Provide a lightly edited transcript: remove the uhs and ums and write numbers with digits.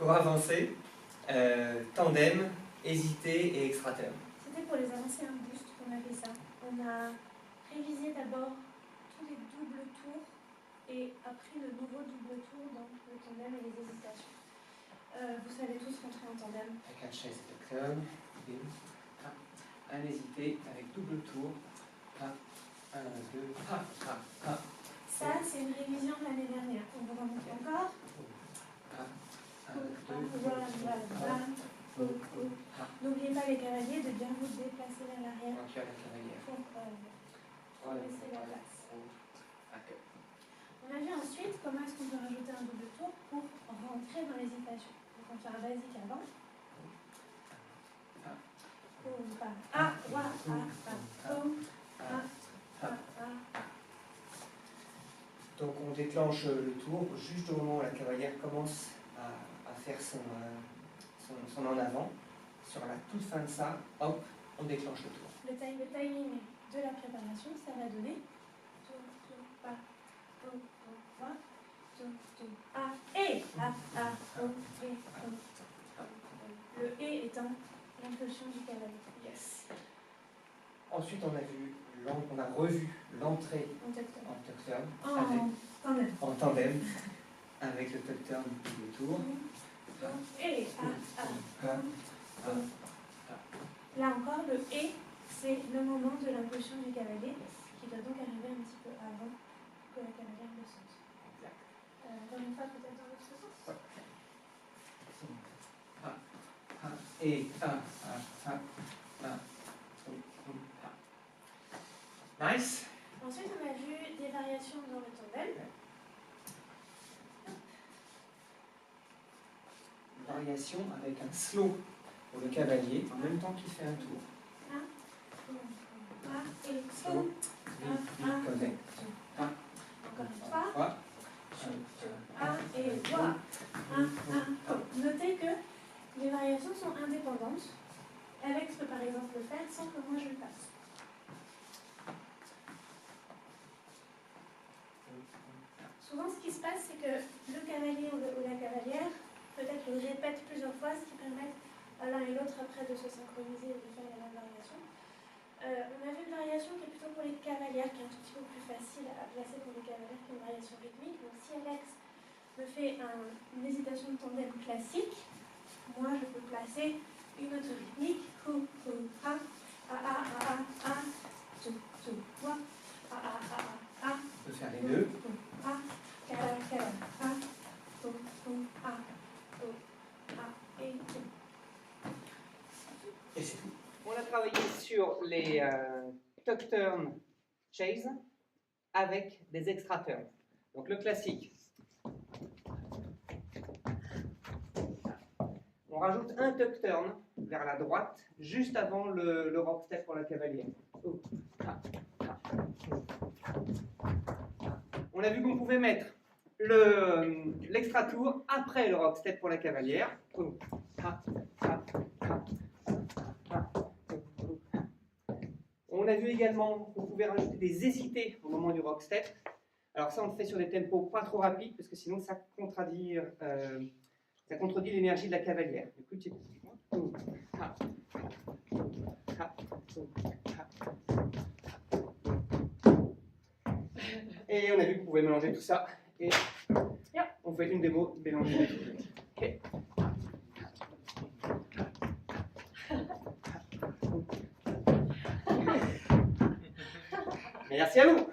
Pour avancer, tandem, hésiter et extra-terme. C'était pour les avancées un boost qu'on a fait ça. On a révisé d'abord tous les doubles tours et appris le nouveau double tour dans le tandem et les hésitations. Vous savez tous rentrer en tandem. Avec un chaise tandem, un hésité avec double tour. 1, 2, Ça, c'est une révision de l'année dernière. On va remonter encore. N'oubliez pas les cavaliers de bien vous déplacer vers l'arrière pour laisser la place. On a vu ensuite comment est-ce qu'on peut rajouter un double tour pour rentrer dans l'hésitation. Donc on fait un basique avant. Donc on déclenche le tour juste au moment où la cavalière commence à faire son en avant. Sur la toute fin de ça, hop, on déclenche le tour. Le timing de la préparation, ça va donner le et étant l'impulsion du cavalier. Yes. Ensuite, on a revu l'entrée en tuck turn, en tandem, avec le tuck turn du tour. Là encore, le et, c'est le moment de l'impulsion du cavalier qui doit donc arriver un petit peu avant que la cavalière le sente. Encore une fois, peut-être dans l'autre sens. Et nice. Ensuite, on a vu des variations dans le tandem. Variation avec un slow pour le cavalier en même temps qu'il fait un tour. Slow, connect. Encore une fois. Et voilà. Notez que les variations sont indépendantes. Alex peut par exemple le faire sans que moi je le fasse. Souvent, ce qui se passe, c'est que le cavalier ou la cavalière peut-être le répète plusieurs fois, ce qui permet à l'un et l'autre après de se synchroniser et de faire la même variation. On a vu une variation qui est plutôt pour les cavalières, qui est un tout petit peu plus facile à placer pour les cavalières qu'une variation rythmique. Donc si Alex me fait une hésitation de tandem classique, moi je peux placer une autre rythmique. On peut faire les deux. Et c'est tout. On a travaillé sur les tuck turn chase avec des extra turns. Donc le classique. On rajoute un tuck turn vers la droite juste avant le rock step pour la cavalière. On a vu qu'on pouvait mettre l'extra tour après le rock step pour la cavalière. On a vu également qu'on pouvait rajouter des hésités au moment du rock step. Alors ça, on le fait sur des tempos pas trop rapides parce que sinon ça contredit l'énergie de la cavalière. Écoute, et on a vu qu'on pouvait mélanger tout ça. Et on fait une démo mélanger les deux. Okay. Merci à vous.